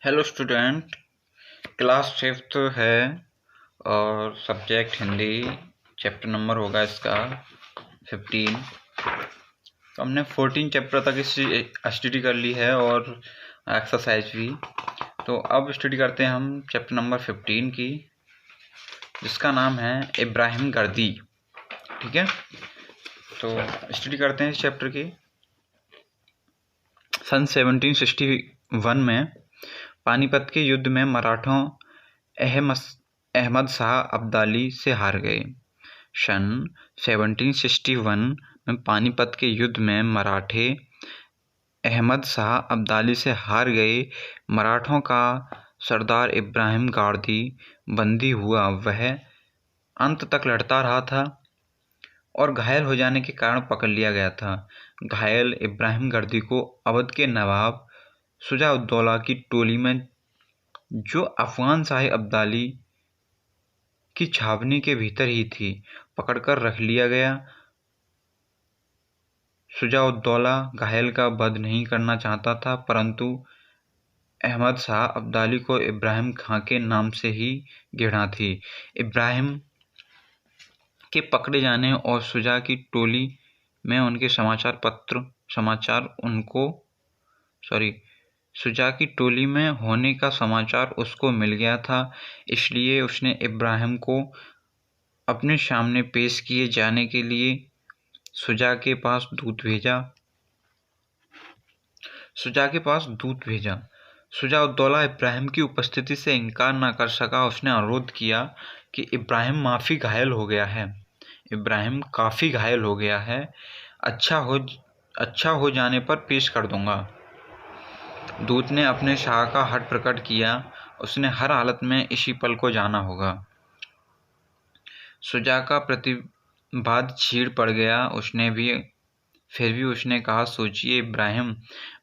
Hello student, class fifth है और subject Hindi. Chapter number होगा इसका 15। तो हमने 14 चैप्टर तक इस स्टडी कर ली है और एक्सरसाइज भी। तो अब स्टडी करते हैं हम चैप्टर नंबर 15 की, जिसका नाम है इब्राहिम गर्दी। ठीक है, तो स्टडी करते हैं इस चैप्टर की। सन 1761 में पानीपत के युद्ध में मराठों अहमद शाह अब्दाली से हार गए। सन 1761 में पानीपत के युद्ध में मराठे अहमद शाह अब्दाली से हार गए। मराठों का सरदार इब्राहिम गारदी बंदी हुआ। वह अंत तक लड़ता रहा था और घायल हो जाने के कारण पकड़ लिया गया था। घायल इब्राहिम गारदी को अवध के नवाब शुजा-उद-दौला की टोली में, जो अफगान शाही अब्दाली की छावनी के भीतर ही थी, पकड़कर रख लिया गया। शुजा-उद-दौला घायल का वध नहीं करना चाहता था, परंतु अहमद शाह अब्दाली को इब्राहिम खां के नाम से ही घृणा थी। इब्राहिम के पकड़े जाने और शुजा की टोली में उनके शुजा की टोली में होने का समाचार उसको मिल गया था। इसलिए उसने इब्राहिम को अपने सामने पेश किए जाने के लिए शुजा के पास दूत भेजा। शुजा-उद-दौला इब्राहिम की उपस्थिति से इनकार न कर सका। उसने अनुरोध किया कि इब्राहिम काफ़ी घायल हो गया है, अच्छा हो जाने पर पेश कर दूंगा। दूत ने अपने शाह का हठ प्रकट किया। उसने हर हालत में इसी पल को जाना होगा। शुजा का प्रतिवाद छीड़ पड़ गया। फिर भी उसने कहा, सोचिए, इब्राहिम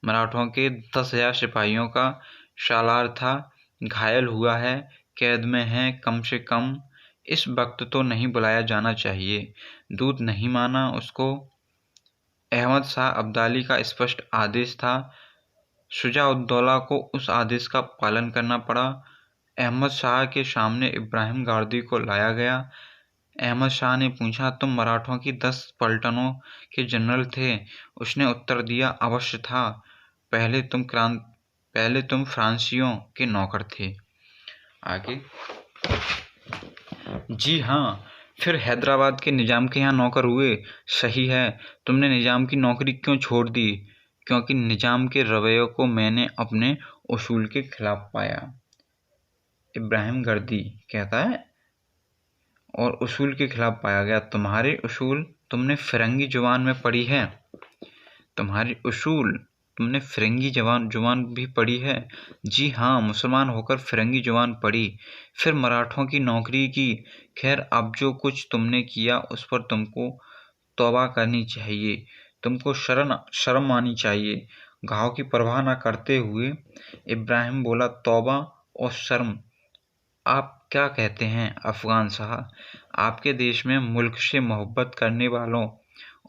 मराठों के 10,000 सिपाहियों का सालार था, घायल हुआ है, कैद में है। कम से कम इस वक्त तो नहीं बुलाया जाना चाहिए। दूत नहीं माना। उसको अहमद शाह अब्दाली का स्पष्ट आदेश था। शुजा-उद-दौला को उस आदेश का पालन करना पड़ा। अहमद शाह के सामने इब्राहिम गारदी को लाया गया। अहमद शाह ने पूछा, तुम मराठों की 10 पलटनों के जनरल थे? उसने उत्तर दिया, अवश्य था। पहले तुम फ्रांसीसियों के नौकर थे। आगे, जी हाँ, फिर हैदराबाद के निजाम के यहाँ नौकर हुए। सही है। तुमने निजाम की नौकरी क्यों छोड़ दी? क्योंकि निजाम के रवैये को मैंने अपने उसूल के खिलाफ पाया। इब्राहिम गारदी कहता है, और उसूल के खिलाफ पाया गया। तुम्हारे उसूल तुमने फिरंगी जुबान में पढ़ी है। तुमने फिरंगी जुबान भी पढ़ी है? जी हाँ, मुसलमान होकर फिरंगी जुबान पढ़ी, फिर मराठों की नौकरी की। खैर, अब जो कुछ तुमने किया उस पर तुमको तौबा करनी चाहिए। तुमको शर्म आनी चाहिए। घाव की परवाह न करते हुए इब्राहिम बोला, तौबा और शर्म? आप क्या कहते हैं अफगान साहब? आपके देश में मुल्क से मोहब्बत करने वालों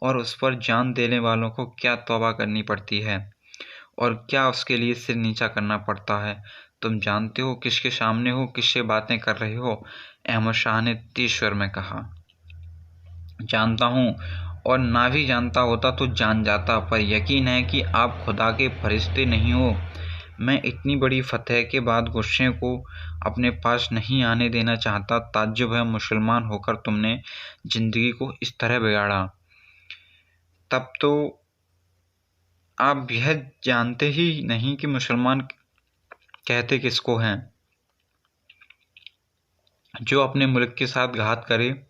और उस पर जान देने वालों को क्या तौबा करनी पड़ती है, और क्या उसके लिए सिर नीचा करना पड़ता है? तुम जानते हो किसके सामने हो, किससे बातें कर रहे हो? अहमद शाह ने तेज स्वर में कहा। जानता हूँ, और ना भी जानता होता तो जान जाता, पर यकीन है कि आप खुदा के फरिश्ते नहीं हो। मैं इतनी बड़ी फतह के बाद गुस्से को अपने पास नहीं आने देना चाहता। ताज्जुब है, मुसलमान होकर तुमने जिंदगी को इस तरह बिगाड़ा। तब तो आप यह जानते ही नहीं कि मुसलमान कहते किसको हैं। जो अपने मुल्क के साथ घात करे,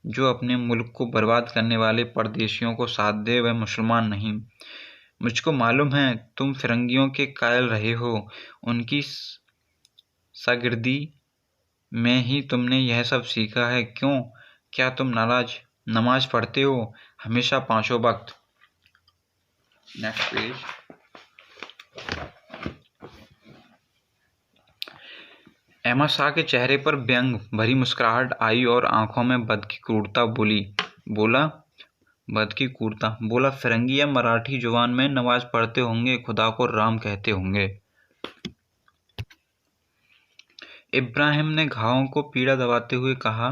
जो अपने मुल्क को बर्बाद करने वाले परदेशियों को साथ दे, वह मुसलमान नहीं। मुझको मालूम है तुम फिरंगियों के कायल रहे हो। उनकी शागिर्दी में ही तुमने यह सब सीखा है। क्यों? क्या तुम नमाज पढ़ते हो हमेशा 5 वक्त? Next page. अहमद शाह के चेहरे पर व्यंग भरी मुस्कुराहट आई और आंखों में बद की क्रूरता बोला, फिरंगी या मराठी जुबान में नमाज पढ़ते होंगे, खुदा को राम कहते होंगे। इब्राहिम ने घावों को पीड़ा दबाते हुए कहा,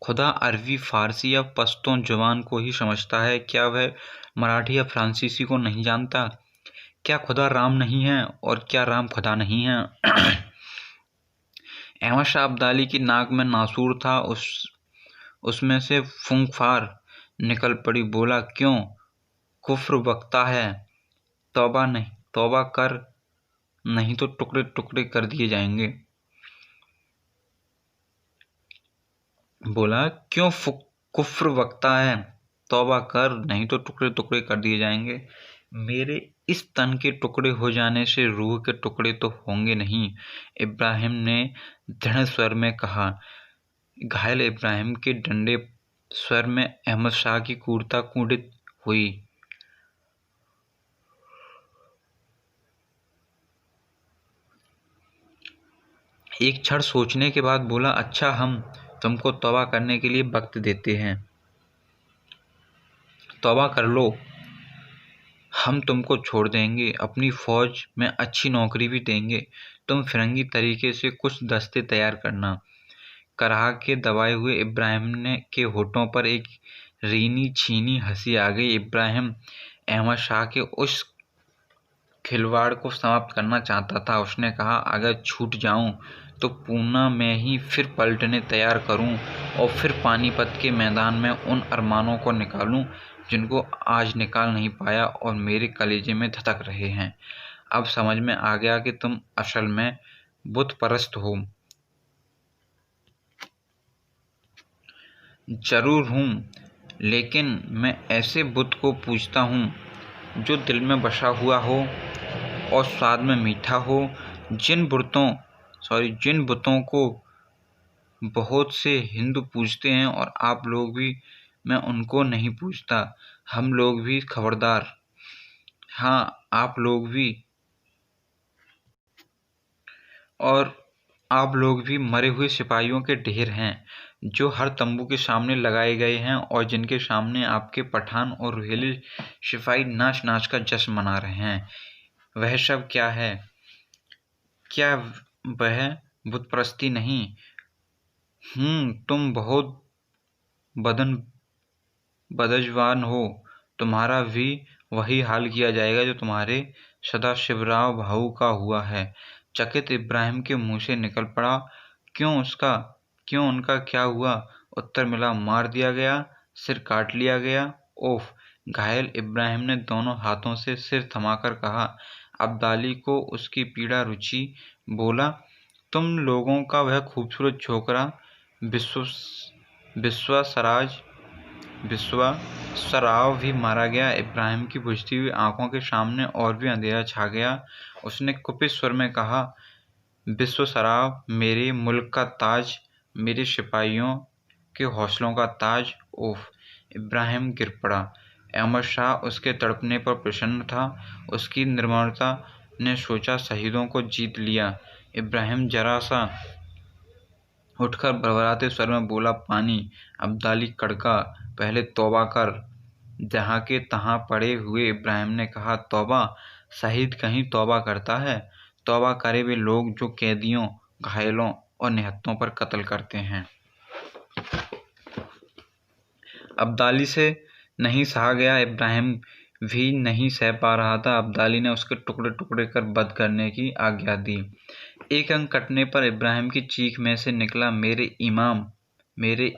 खुदा अरबी, फारसी या पश्तो जुबान को ही समझता है, क्या वह मराठी या फ्रांसीसी को नहीं जानता? क्या खुदा राम नहीं है और क्या राम खुदा नहीं है? अहमद शाह अब्दाली की नाक में नासूर था, उसमें से फूंकफार निकल पड़ी। बोला, क्यों? कुफ्र बकता है। तौबा नहीं, तौबा कर, नहीं तो टुकड़े टुकड़े कर दिए जाएंगे। बोला, क्यों कुफ्र बकता है? तौबा कर, नहीं तो टुकड़े टुकड़े कर दिए जाएंगे। मेरे इस तन के टुकड़े हो जाने से रूह के टुकड़े तो होंगे नहीं, इब्राहिम ने दृढ़ स्वर में कहा। घायल इब्राहिम के डंडे स्वर में अहमद शाह की क्रूरता कुंठित हुई। एक क्षण सोचने के बाद बोला, अच्छा, हम तुमको तौबा करने के लिए वक्त देते हैं। तौबा कर लो, हम तुमको छोड़ देंगे, अपनी फौज में अच्छी नौकरी भी देंगे। तुम फिरंगी तरीके से कुछ दस्ते तैयार करना। कराह के दबाए हुए इब्राहिम के होठों पर एक रीनी छीनी हंसी आ गई। इब्राहिम अहमद शाह के उस खिलवाड़ को समाप्त करना चाहता था। उसने कहा, अगर छूट जाऊं तो पूना में ही फिर पलटने तैयार करूं और फिर पानीपत के मैदान में उन अरमानों को निकालूं जिनको आज निकाल नहीं पाया और मेरे कलेजे में धधक रहे हैं। अब समझ में आ गया कि तुम असल में बुत परस्त हो। जरूर हूँ, लेकिन मैं ऐसे बुत को पूजता हूँ जो दिल में बसा हुआ हो और स्वाद में मीठा हो। जिन बुतों को बहुत से हिंदू पूजते हैं और आप लोग भी, मैं उनको नहीं पूजता। हम लोग भी खबरदार। हाँ, आप लोग भी, और आप लोग भी मरे हुए सिपाहियों के ढेर हैं जो हर तंबू के सामने लगाए गए हैं और जिनके सामने आपके पठान और रोहेले सिपाही नाच नाच का जश्न मना रहे हैं। वह सब क्या है? क्या वह बुतपरस्ती नहीं? तुम बहुत बदजवान हो। तुम्हारा भी वही हाल किया जाएगा जो तुम्हारे सदाशिवराव भाऊ का हुआ है। चकित इब्राहिम के मुंह से निकल पड़ा, क्यों उनका क्या हुआ? उत्तर मिला, मार दिया गया, सिर काट लिया गया। ओफ! घायल इब्राहिम ने दोनों हाथों से सिर थमाकर कहा। अब्दाली को उसकी पीड़ा रुचि। बोला, तुम लोगों का वह खूबसूरत छोकरा बिस्वा सराव भी मारा गया। इब्राहिम की बुझती हुई आंखों के सामने और भी अंधेरा छा गया। उसने कुपित स्वर में कहा, बिस्व सराव मेरे मुल्क का ताज, मेरे सिपाहियों के हौसलों का ताज। ओफ! इब्राहिम गिर पड़ा। अहमद शाह उसके तड़पने पर प्रसन्न था। उसकी निर्मलता ने सोचा, शहीदों को जीत लिया। इब्राहिम जरा सा उठकर बड़बड़ाते स्वर में बोला, पानी। अब्दाली कड़का, पहले तौबा कर। जहाँ के तहाँ पड़े हुए इब्राहिम ने कहा, तौबा? शहीद कहीं तौबा करता है? तौबा करे वे लोग जो कैदियों, घायलों और निहत्तों पर कत्ल करते हैं। अब्दाली से नहीं सहा गया। इब्राहिम भी नहीं सह पा रहा था। अब्दाली ने उसके टुकड़े टुकड़े कर वध करने की आज्ञा दी। एक अंग कटने पर इब्राहिम की चीख में से निकला, मेरे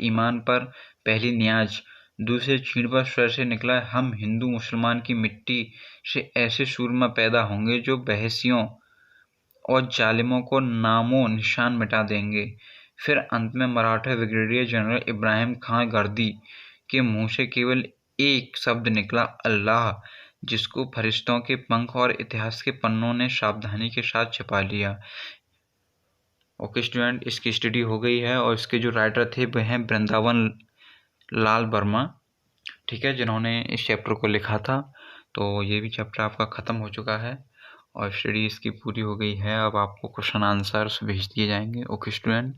ईमान पर पहली न्याज। दूसरे छीण पर स्वर से निकला, हम हिंदू मुसलमान की मिट्टी से ऐसे सूरमा पैदा होंगे जो बहसियों और जालिमों को नामो निशान मिटा देंगे। फिर अंत में मराठा ब्रिगेडियर जनरल इब्राहिम खां गर्दी के मुंह से केवल एक शब्द निकला, अल्लाह, जिसको फरिश्तों के पंख और इतिहास के पन्नों ने सावधानी के साथ छिपा लिया। ओके स्टूडेंट, इसकी स्टडी हो गई है और इसके जो राइटर थे वह हैं वृंदावन लाल वर्मा, ठीक है, जिन्होंने इस चैप्टर को लिखा था। तो ये भी चैप्टर आपका ख़त्म हो चुका है और स्टडी इसकी पूरी हो गई है। अब आपको क्वेश्चन आंसर्स भेज दिए जाएंगे। Okay student.